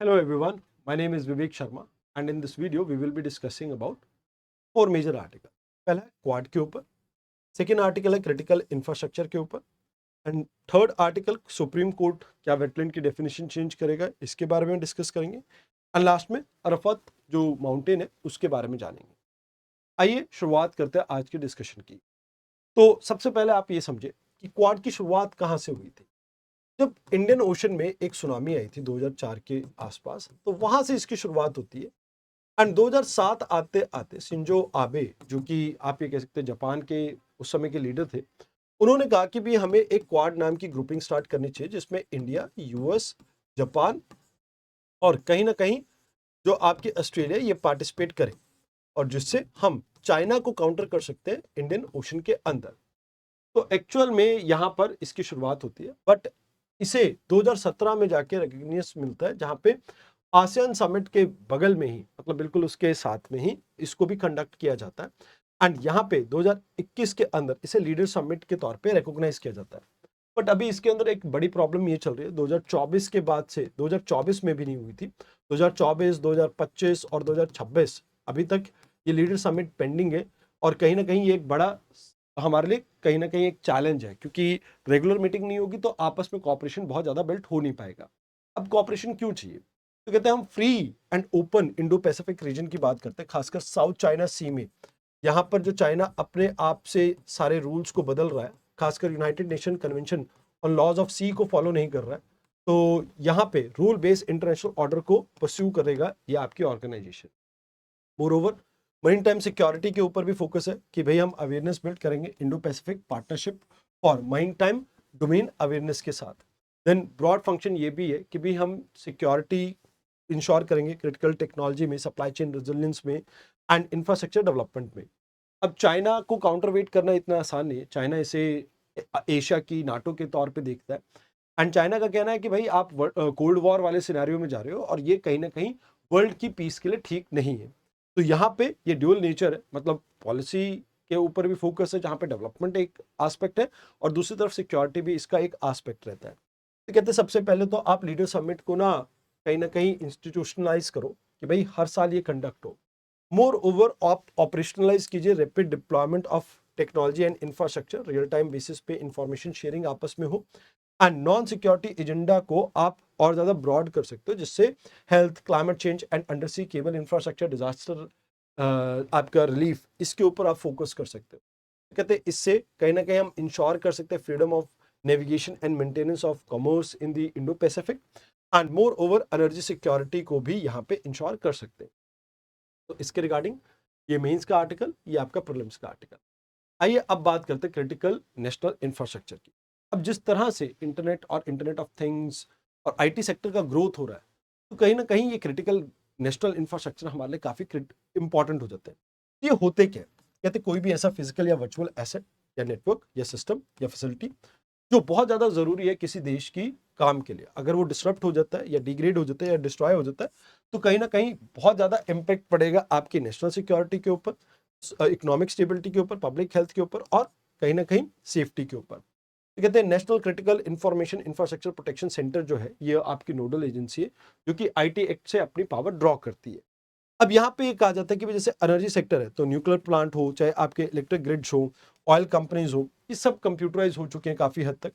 Hello everyone, my name is Vivek Sharma and in this video we will be discussing about four major articles. पहला है quad के ऊपर, second article है critical infrastructure के ऊपर and third article supreme court क्या wetland की definition change करेगा इसके बारे में डिस्कस करेंगे एंड लास्ट में अरफत जो माउंटेन है उसके बारे में जानेंगे। आइए शुरुआत करते हैं आज के डिस्कशन की। तो सबसे पहले आप ये समझे कि क्वाड की शुरुआत कहाँ से हुई थी। जब इंडियन ओशन में एक सुनामी आई थी 2004 के आसपास, तो वहां से इसकी शुरुआत होती है एंड 2007 आते आते शिंजो आबे, जो कि आप ये कह सकते हैं जापान के उस समय के लीडर थे, उन्होंने कहा कि भी हमें एक क्वाड नाम की ग्रुपिंग स्टार्ट करनी चाहिए जिसमें इंडिया, यूएस, जापान और कहीं ना कहीं जो आपकी ऑस्ट्रेलिया ये पार्टिसिपेट करे और जिससे हम चाइना को काउंटर कर सकते हैं इंडियन ओशन के अंदर। तो एक्चुअल में यहां पर इसकी शुरुआत होती है, बट इसे 2017 में जाके रिकॉग्निशन मिलता है जहां पे आसियान समिट के बगल में ही, मतलब बिल्कुल उसके साथ में ही इसको भी कंडक्ट किया जाता है एंड यहाँ पे 2021 के अंदर इसे लीडर समिट के तौर पे रिकॉग्नाइज किया जाता है। बट अभी इसके अंदर एक बड़ी प्रॉब्लम ये चल रही है, 2024 के बाद से 2024 में भी नहीं हुई थी, 2024, 2025 और 2026 अभी तक ये लीडर समिट पेंडिंग है और कहीं ना कहीं ये एक बड़ा हमारे लिए कहीं ना कहीं एक चैलेंज है, क्योंकि रेगुलर मीटिंग नहीं होगी तो आपस में कॉपरेशन बहुत ज्यादा बिल्ट हो नहीं पाएगा। अब कॉपरेशन क्यों चाहिए, तो कहते हैं हम free and open Indo Pacific region की बात करते हैं, खासकर साउथ चाइना सी में। यहाँ पर जो चाइना अपने आप से सारे रूल्स को बदल रहा है, खासकर United Nation Convention on Laws of Sea को फॉलो नहीं कर रहा है, तो यहाँ पे रूल बेस्ड इंटरनेशनल ऑर्डर को परस्यू करेगा ये आपकी organisation. Moreover maritime security के ऊपर भी फोकस है कि भाई हम अवेयरनेस बिल्ड करेंगे इंडो पैसिफिक पार्टनरशिप और मरीन टाइम डोमेन अवेयरनेस के साथ। देन ब्रॉड फंक्शन ये भी है कि भाई हम सिक्योरिटी इंश्योर करेंगे क्रिटिकल टेक्नोलॉजी में, सप्लाई चेन रेजिलियंस में एंड इंफ्रास्ट्रक्चर डेवलपमेंट में। अब चाइना को काउंटर वेट करना इतना आसान नहीं है, चाइना इसे एशिया की नाटो के तौर पे देखता है एंड चाइना का कहना है कि भाई आप कोल्ड वॉर वाले सिनेरियो में जा रहे हो और ये कहीं ना कहीं वर्ल्ड की पीस के लिए ठीक नहीं है। तो यहाँ पे ये ड्यूअल नेचर है, मतलब पॉलिसी के ऊपर भी फोकस है जहाँ पे डेवलपमेंट एक एस्पेक्ट है और दूसरी तरफ सिक्योरिटी भी इसका एक एस्पेक्ट रहता है। तो कहते हैं सबसे पहले तो आप लीडर समिट को ना कहीं इंस्टीट्यूशनलाइज करो कि भाई हर साल ये कंडक्ट हो। मोर ओवर आप ऑपरेशनलाइज कीजिए rapid deployment of technology and infrastructure, real time basis पे इंफॉर्मेशन शेयरिंग आपस में हो एंड नॉन सिक्योरिटी एजेंडा को आप और ज्यादा ब्रॉड कर सकते हो, जिससे health, climate change and undersea cable infrastructure, disaster, आपका रिलीफ, इसके ऊपर आप फोकस कर सकते हो। कहते हैं इससे कहीं ना कहीं हम इंश्योर कर सकते हैं freedom of navigation and maintenance of commerce in the Indo Pacific and more over energy security को भी यहाँ पे इंश्योर कर सकते हैं। तो इसके रिगार्डिंग ये मेंस का आर्टिकल, ये आपका प्रीलिम्स का आर्टिकल। आइए अब बात करते हैं क्रिटिकल नेशनल इंफ्रास्ट्रक्चर की। अब जिस तरह से इंटरनेट और इंटरनेट ऑफ थिंग्स और आईटी सेक्टर का ग्रोथ हो रहा है, तो कहीं ना कहीं ये क्रिटिकल नेशनल इंफ्रास्ट्रक्चर हमारे लिए काफी इंपॉर्टेंट हो जाते हैं। ये होते क्या है? कहते कोई भी ऐसा फिजिकल या वर्चुअल एसेट या नेटवर्क या सिस्टम या फैसिलिटी जो बहुत ज्यादा जरूरी है किसी देश की काम के लिए, अगर वो डिसरप्ट हो जाता है या डिग्रेड हो जाता है या डिस्ट्रॉय हो जाता है, तो कहीं ना कहीं बहुत ज्यादा इंपैक्ट पड़ेगा आपकी नेशनल सिक्योरिटी के ऊपर, इकोनॉमिक स्टेबिलिटी के ऊपर, पब्लिक हेल्थ के ऊपर और कहीं ना कहीं सेफ्टी के ऊपर। तो कहते हैं national critical information infrastructure protection centre जो है ये आपकी नोडल एजेंसी है जो कि आईटी एक्ट से अपनी पावर ड्रॉ करती है। अब यहाँ पे ये कहा जाता है कि जैसे एनर्जी सेक्टर है तो न्यूक्लियर प्लांट हो, चाहे आपके इलेक्ट्रिक ग्रिड्स हो, ऑयल कंपनीज हो, ये सब कंप्यूटराइज हो चुके हैं काफी हद तक।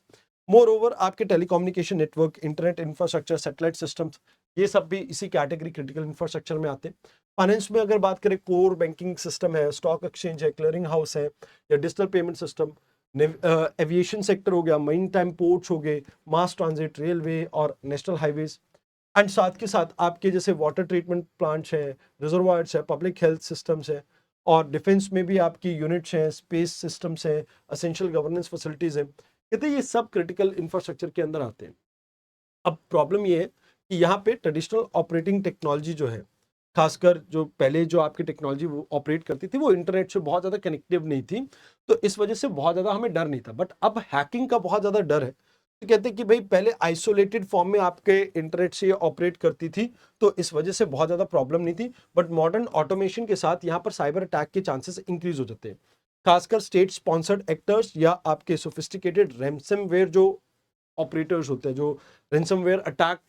मोर ओवर आपके telecommunication network, internet infrastructure, satellite systems, ये सब भी इसी कैटेगरी क्रिटिकल इंफ्रास्ट्रक्चर में आते हैं। फाइनेंस में अगर बात करें, कोर बैंकिंग सिस्टम है, स्टॉक एक्सचेंज है, क्लियरिंग हाउस है या digital payment system. Aviation sector हो गया, मेरीन टाइम पोर्ट्स हो गए, मास ट्रांजिट, रेलवे और नेशनल हाईवेज एंड साथ के साथ आपके जैसे वाटर ट्रीटमेंट प्लांट्स हैं, रिजर्वायर्स है, पब्लिक हेल्थ सिस्टम्स है और डिफेंस में भी आपकी यूनिट्स हैं, स्पेस सिस्टम्स हैं, असेंशियल गवर्नेंस फैसिलिटीज हैं। कहते हैं ये सब क्रिटिकल इंफ्रास्ट्रक्चर के अंदर आते हैं। अब प्रॉब्लम ये है कि यहाँ पे ट्रेडिशनल ऑपरेटिंग टेक्नोलॉजी जो है, खासकर जो पहले जो आपकी टेक्नोलॉजी वो ऑपरेट करती थी वो इंटरनेट से बहुत ज़्यादा कनेक्टिव नहीं थी, तो इस वजह से बहुत ज़्यादा हमें डर नहीं था। बट अब हैकिंग का बहुत ज़्यादा डर है। तो कहते हैं कि भाई पहले आइसोलेटेड फॉर्म में आपके इंटरनेट से ये ऑपरेट करती थी, तो इस वजह से बहुत ज़्यादा प्रॉब्लम नहीं थी। बट मॉडर्न ऑटोमेशन के साथ यहाँ पर साइबर अटैक के चांसेस इंक्रीज हो जाते हैं, खासकर स्टेट स्पॉन्सर्ड एक्टर्स या आपके सोफिस्टिकेटेड रैंसमवेयर जो ऑपरेटर्स होते हैं, जो रैंसमवेयर अटैक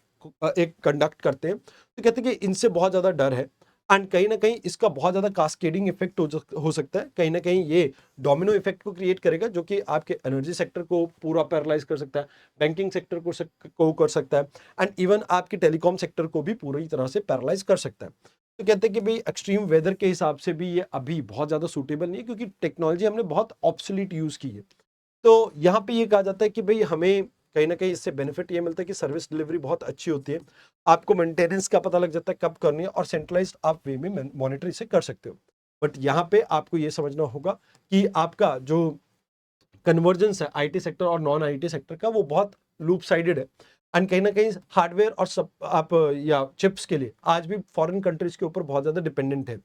एक कंडक्ट करते हैं, तो कहते हैं कि इनसे बहुत ज़्यादा डर है एंड कहीं ना कहीं इसका बहुत ज़्यादा कास्केडिंग इफेक्ट हो सकता है, कहीं ना कहीं ये डोमिनो इफेक्ट को क्रिएट करेगा जो कि आपके एनर्जी सेक्टर को पूरा पैरालाइज कर सकता है, बैंकिंग सेक्टर को कर सकता है एंड इवन आपके टेलीकॉम सेक्टर को भी पूरी तरह से पैरालाइज कर सकता है। तो कहते हैं कि भाई एक्सट्रीम वेदर के हिसाब से भी ये अभी बहुत ज़्यादा सूटेबल नहीं है क्योंकि टेक्नोलॉजी हमने बहुत ऑब्सोलीट यूज़ की है। तो यहाँ पे ये कहा जाता है कि भाई हमें कहीं ना कहीं इससे बेनिफिट ये मिलता है कि सर्विस डिलीवरी बहुत अच्छी होती है, आपको मेंटेनेंस का पता लग जाता है कब करनी है और सेंट्रलाइज्ड आप वे में मॉनिटर इसे कर सकते हो। बट यहाँ पे आपको ये समझना होगा कि आपका जो कन्वर्जेंस है आईटी सेक्टर और नॉन आईटी सेक्टर का वो बहुत लूप साइडेड है एंड कहीं ना कहीं हार्डवेयर और सब आप या चिप्स के लिए आज भी फॉरेन कंट्रीज के ऊपर बहुत ज़्यादा डिपेंडेंट है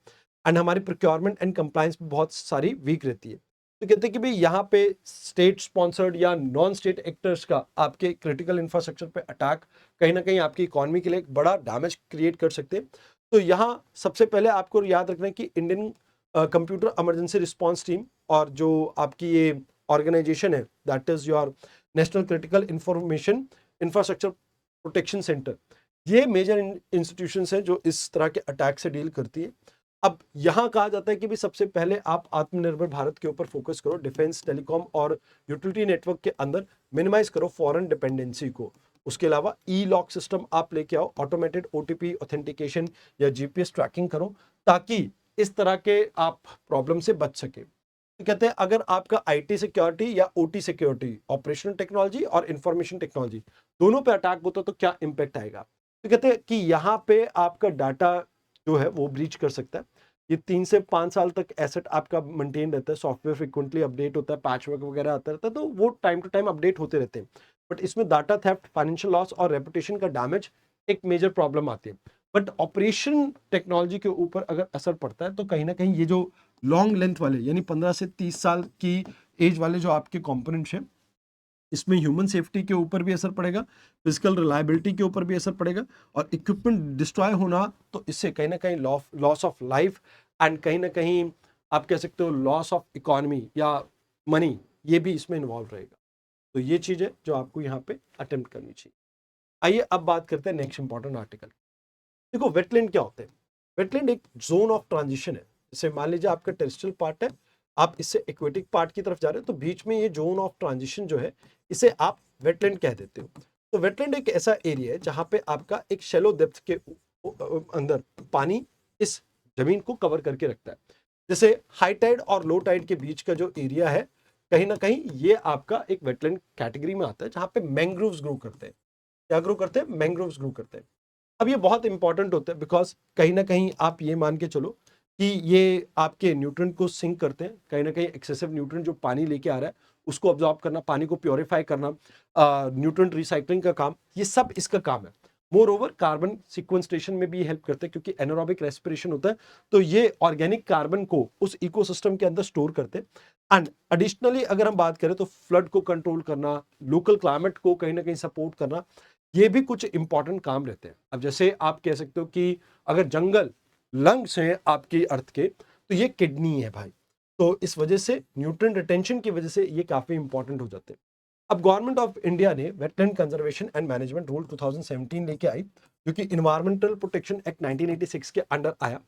एंड हमारी प्रोक्योरमेंट एंड कंप्लायंस भी बहुत सारी वीक रहती है। तो कहते हैं कि भाई यहाँ पे स्टेट स्पॉन्सर्ड या नॉन स्टेट एक्टर्स का आपके क्रिटिकल इंफ्रास्ट्रक्चर पे अटैक कहीं ना कहीं आपकी इकोनॉमी के लिए एक बड़ा डैमेज क्रिएट कर सकते हैं। तो यहाँ सबसे पहले आपको याद रखना है कि Indian computer emergency response team और जो आपकी ये ऑर्गेनाइजेशन है that is your national critical information infrastructure protection centre, ये मेजर इंस्टीट्यूशंस हैं जो इस तरह के अटैक से डील करती है। अब यहाँ कहा जाता है कि भी सबसे पहले आप आत्मनिर्भर भारत के ऊपर फोकस करो, डिफेंस टेलीकॉम और यूटिलिटी नेटवर्क के अंदर मिनिमाइज करो फॉरेन डिपेंडेंसी को। उसके अलावा ई लॉक सिस्टम आप लेके आओ, ऑटोमेटेड ओटीपी ऑथेंटिकेशन या जीपीएस ट्रैकिंग करो ताकि इस तरह के आप प्रॉब्लम से बच सके। तो कहते हैं अगर आपका आईटी सिक्योरिटी या ओटी सिक्योरिटी, ऑपरेशनल टेक्नोलॉजी और इंफॉर्मेशन टेक्नोलॉजी दोनों पे अटैक होता तो क्या इंपैक्ट आएगा। तो कहते हैं कि यहाँ पे आपका डाटा जो है वो ब्रीच कर सकता है। ये 3 से 5 साल तक एसेट आपका मेंटेन रहता है, सॉफ्टवेयर फ्रिक्वेंटली अपडेट होता है, पैच वर्क वगैरह आता रहता है, तो वो टाइम टू टाइम अपडेट होते रहते हैं। बट इसमें डाटा थेफ्ट, फाइनेंशियल लॉस और रेपुटेशन का डैमेज एक मेजर प्रॉब्लम आती है। बट ऑपरेशन टेक्नोलॉजी के ऊपर अगर असर पड़ता है तो कहीं ना कहीं ये जो लॉन्ग लेंथ वाले यानी 15 से 30 साल की एज वाले जो आपके कंपोनेंट्स हैं, इसमें ह्यूमन सेफ्टी के ऊपर भी असर पड़ेगा, फिजिकल रिलायबिलिटी के ऊपर भी असर पड़ेगा और इक्विपमेंट डिस्ट्रॉय होना तो इससे कहीं ना कहीं लॉस ऑफ लाइफ एंड कहीं ना कहीं आप कह सकते हो लॉस ऑफ इकोनॉमी या मनी, ये भी इसमें इन्वॉल्व रहेगा। तो ये चीज़ है जो आपको यहाँ पे अटेम्प्ट करनी चाहिए। आइए अब बात करते हैं नेक्स्ट इंपॉर्टेंट आर्टिकल। देखो वेटलैंड क्या होते हैं। वेटलैंड एक जोन ऑफ ट्रांजिशन है। जैसे मान लीजिए आपका टेरेस्ट्रियल पार्ट है, आप इससे एक्वेटिक पार्ट की तरफ जा रहे हो, तो बीच में ये जोन ऑफ ट्रांजिशन जो है इसे आप वेटलैंड कह देते हो। तो वेटलैंड एक ऐसा एरिया है जहां पे आपका एक शैलो डेप्थ के अंदर पानी इस जमीन को कवर करके रखता है। जैसे हाई टाइड और लो टाइड के बीच का जो एरिया है कहीं ना कहीं ये आपका एक वेटलैंड कैटेगरी में आता है जहां पे मैंग्रोव्स ग्रो करते हैं। क्या ग्रो करते हैं? मैंग्रोव्स ग्रो करते हैं। अब ये बहुत इंपॉर्टेंट होता है बिकॉज कहीं ना कहीं आप ये मान के चलो कि ये आपके न्यूट्रिएंट को सिंक करते हैं, कहीं ना कहीं एक्सेसिव न्यूट्रिएंट जो पानी लेके आ रहा है उसको ऑब्जॉर्ब करना, पानी को प्योरीफाई करना, न्यूट्रिएंट रिसाइकलिंग का काम, ये सब इसका काम है। मोर ओवर कार्बन सिक्वेंस्ट्रेशन में भी हेल्प करते हैं क्योंकि एनारोबिक रेस्पिरेशन होता है, तो ये ऑर्गेनिक कार्बन को उस इकोसिस्टम के अंदर स्टोर करते हैं। एंड एडिशनली अगर हम बात करें तो फ्लड को कंट्रोल करना, लोकल क्लाइमेट को कहीं ना कहीं सपोर्ट करना, ये भी कुछ इंपॉर्टेंट काम रहते हैं। अब जैसे आप कह सकते हो कि अगर जंगल लंग्स हैं आपकी अर्थ के तो ये किडनी है भाई, तो इस वजह से न्यूट्रिएंट रिटेंशन की वजह से ये काफी इंपॉर्टेंट हो जाते हैं। अब गवर्नमेंट ऑफ इंडिया ने wetland conservation and management rule 2017 लेके आई जो कि इन्वायरमेंटल प्रोटेक्शन एक्ट 1986 के अंडर आया।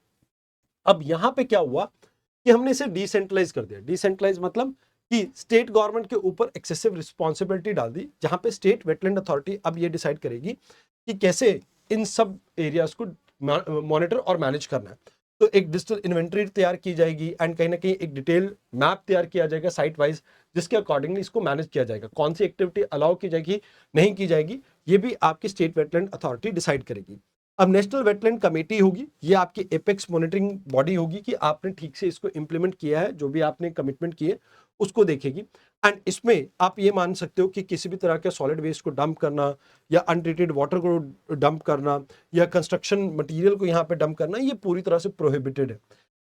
अब यहां पे क्या हुआ कि हमने इसे डिसेंट्रलाइज कर दिया। डिसेंट्रलाइज मतलब कि स्टेट गवर्नमेंट के ऊपर एक्सेसिव रिस्पॉन्सिबिलिटी डाल दी, जहां पे स्टेट वेटलैंड अथॉरिटी अब ये डिसाइड करेगी कि कैसे इन सब एरियाज को मॉनिटर और मैनेज करना है। तो एक डिजिटल इन्वेंट्री तैयार की जाएगी एंड कहीं ना कहीं एक डिटेल मैप तैयार किया जाएगा साइट वाइज, जिसके अकॉर्डिंगली इसको मैनेज किया जाएगा। कौन सी एक्टिविटी अलाउ की जाएगी, नहीं की जाएगी, ये भी आपकी स्टेट वेटलैंड अथॉरिटी डिसाइड करेगी। अब नेशनल वेटलैंड कमेटी होगी, ये आपकी एपेक्स मॉनिटरिंग बॉडी होगी कि आपने ठीक से इसको इंप्लीमेंट किया है, जो भी आपने कमिटमेंट किए उसको देखेगी। एंड इसमें आप ये मान सकते हो कि किसी भी तरह के सॉलिड वेस्ट को डंप करना या अनट्रीटेड वाटर को डंप करना या कंस्ट्रक्शन मटेरियल को यहाँ पे डंप करना, ये पूरी तरह से प्रोहिबिटेड है।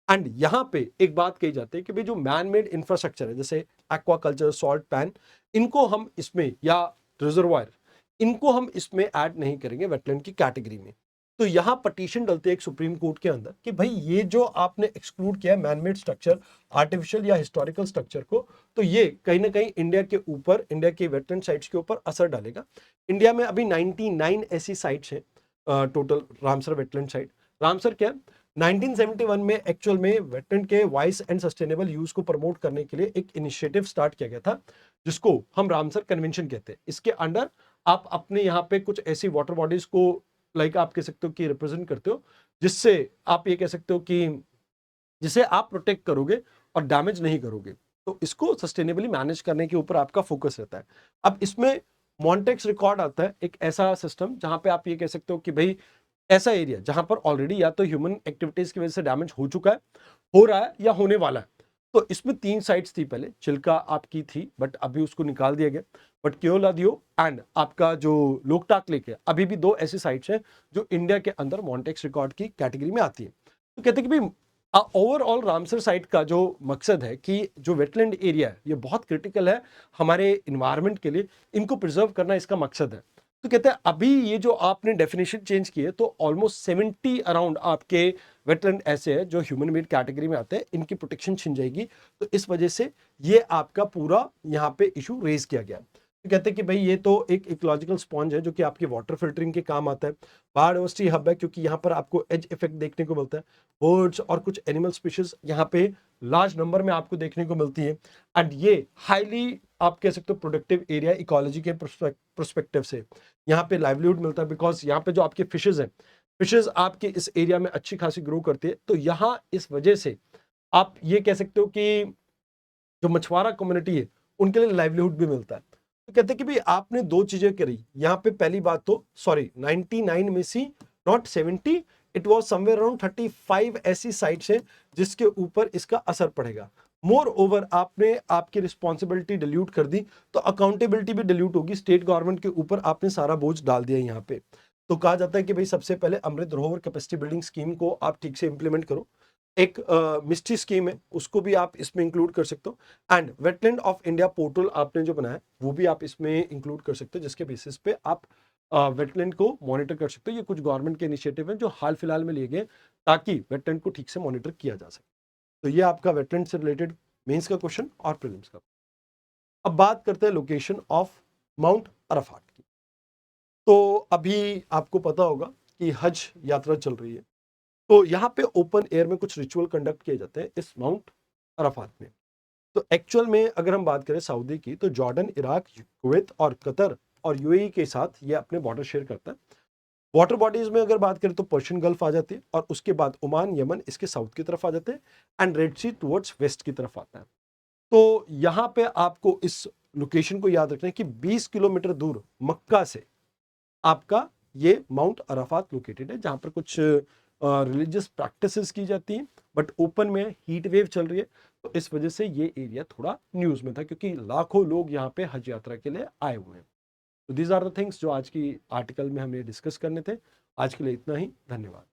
एंड यहाँ पे एक बात कही जाती है कि भाई जो मैन मेड इंफ्रास्ट्रक्चर है जैसे एक्वाकल्चर, सॉल्ट पैन, इनको हम इसमें या रिजर्वायर, इनको हम इसमें ऐड नहीं करेंगे वेटलैंड की कैटेगरी में। तो यहाँ पटिशन डलती है एक सुप्रीम कोर्ट के अंदर कि भाई ये जो आपने एक्सक्लूड किया है मैनमेड स्ट्रक्चर, आर्टिफिशियल या हिस्टोरिकल स्ट्रक्चर को, तो ये कहीं ना कहीं इंडिया के ऊपर, इंडिया के वेटलैंड साइट्स के ऊपर असर डालेगा। इंडिया में अभी 99 ऐसी साइट्स हैं total Ramsar wetland site. Ramsar क्या है, 1971 में एक्चुअल में वेटलैंड के वाइस एंड सस्टेनेबल यूज को प्रमोट करने के लिए एक इनिशिएटिव स्टार्ट किया गया था, जिसको हम रामसर कन्वेंशन कहते हैं। इसके अंडर आप अपने यहाँ पे कुछ ऐसी वाटर बॉडीज को लाइक आप कह सकते हो कि रिप्रेजेंट करते हो, जिससे आप ये कह सकते हो कि जिसे आप प्रोटेक्ट करोगे और डैमेज नहीं करोगे। तो इसको सस्टेनेबली मैनेज करने के ऊपर आपका फोकस रहता है। अब इसमें मॉन्टेक्स रिकॉर्ड आता है, एक ऐसा सिस्टम जहां पे आप ये कह सकते हो कि भाई ऐसा एरिया जहां पर ऑलरेडी या तो ह्यूमन एक्टिविटीज की वजह से डैमेज हो चुका है, हो रहा है या होने वाला है। तो इसमें 3 साइट्स थी पहले, चिल्का आपकी थी बट अभी उसको निकाल दिया गया, बट केओलादियो एंड आपका जो लोकटाक लेक है, अभी भी 2 ऐसी साइट्स हैं जो इंडिया के अंदर मॉन्टेक्स रिकॉर्ड की कैटेगरी में आती है। तो कहते हैं कि भाई ओवरऑल रामसर साइट का जो मकसद है कि जो वेटलैंड एरिया है ये बहुत क्रिटिकल है हमारे इन्वायरमेंट के लिए, इनको प्रिजर्व करना इसका मकसद है। तो कहते हैं अभी ये जो आपने डेफिनेशन चेंज की है, तो ऑलमोस्ट 70 अराउंड आपके वेटलैंड ऐसे हैं जो ह्यूमन मेड कैटेगरी में आते हैं, इनकी प्रोटेक्शन छिन जाएगी। तो इस वजह से ये आपका पूरा यहाँ पे इशू रेज किया गया। तो कहते हैं कि भाई ये तो एक इकोलॉजिकल स्पॉन्ज है जो कि आपकी वाटर फिल्टरिंग के काम आता है। बायोडाइवर्सिटी हब है क्योंकि यहाँ पर आपको एज इफेक्ट देखने को मिलता है, बर्ड्स और कुछ एनिमल स्पीशीज यहाँ पे लार्ज नंबर में आपको देखने को मिलती है। एंड ये हाईली आप कह सकते हो प्रोडक्टिव एरिया इकोलॉजी के प्रोस्पेक्टिव से, यहाँ पे लाइवलीहुड मिलता है बिकॉज यहाँ पे जो आपके फिशेज हैं, फिशेज आपके इस एरिया में अच्छी खासी ग्रो करती है। तो यहाँ इस वजह से आप ये कह सकते हो कि जो मछुआरा कम्युनिटी है उनके लिए लाइवलीहुड भी मिलता है। तो कहते हैं कि भाई आपने 2 चीजें करी यहाँ पे। पहली बात तो सॉरी 99 में see not 70, it was somewhere around 35 ऐसी साइट्स हैं जिसके ऊपर इसका असर पड़ेगा। मोर ओवर आपने आपकी रिस्पॉन्सिबिलिटी डिल्यूट कर दी, तो अकाउंटेबिलिटी भी डिल्यूट होगी, स्टेट गवर्नमेंट के ऊपर आपने सारा बोझ डाल दिया यहाँ पे। तो कहा जाता है कि भाई सबसे पहले अमृत धरोहर कैपेसिटी बिल्डिंग स्कीम को आप ठीक से इंप्लीमेंट करो। एक मिस्ट्री स्कीम है, उसको भी आप इसमें इंक्लूड कर सकते हो। And wetland of India portal आपने जो बनाया वो भी आप इसमें इंक्लूड कर सकते हो, जिसके बेसिस पे आप वेटलैंड को मॉनिटर कर सकते हो। ये कुछ गवर्नमेंट के इनिशिएटिव हैं जो हाल फिलहाल में लिए गए ताकि वेटलैंड को ठीक से मॉनिटर किया जा सके। तो ये आपका वेटलैंड से रिलेटेड मेंस का क्वेश्चन और प्रीलिम्स का। अब बात करते हैं लोकेशन ऑफ माउंट अराफात की। तो अभी आपको पता होगा कि हज यात्रा चल रही है, तो यहाँ पे ओपन एयर में कुछ रिचुअल कंडक्ट किए जाते हैं इस माउंट अराफात में। तो एक्चुअल में अगर हम बात करें सऊदी की, तो जॉर्डन, इराक, कुवैत और कतर और यूएई के साथ ये अपने बॉर्डर शेयर करता है। वाटर बॉडीज में अगर बात करें तो पर्शियन गल्फ आ जाती है और उसके बाद ओमान, यमन इसके साउथ की तरफ आ जाते हैं and Red Sea towards west की तरफ आता है। तो यहाँ पे आपको इस लोकेशन को याद रखना है कि 20 किलोमीटर दूर मक्का से आपका ये माउंट अराफात लोकेटेड है, जहां पर कुछ रिलीजियस प्रैक्टिसेस की जाती हैं, बट ओपन में हीट वेव चल रही है। तो इस वजह से ये एरिया थोड़ा न्यूज में था क्योंकि लाखों लोग यहाँ पे हज यात्रा के लिए आए हुए हैं। तो दीज आर द थिंग्स जो आज की आर्टिकल में हमें डिस्कस करने थे। आज के लिए इतना ही, धन्यवाद।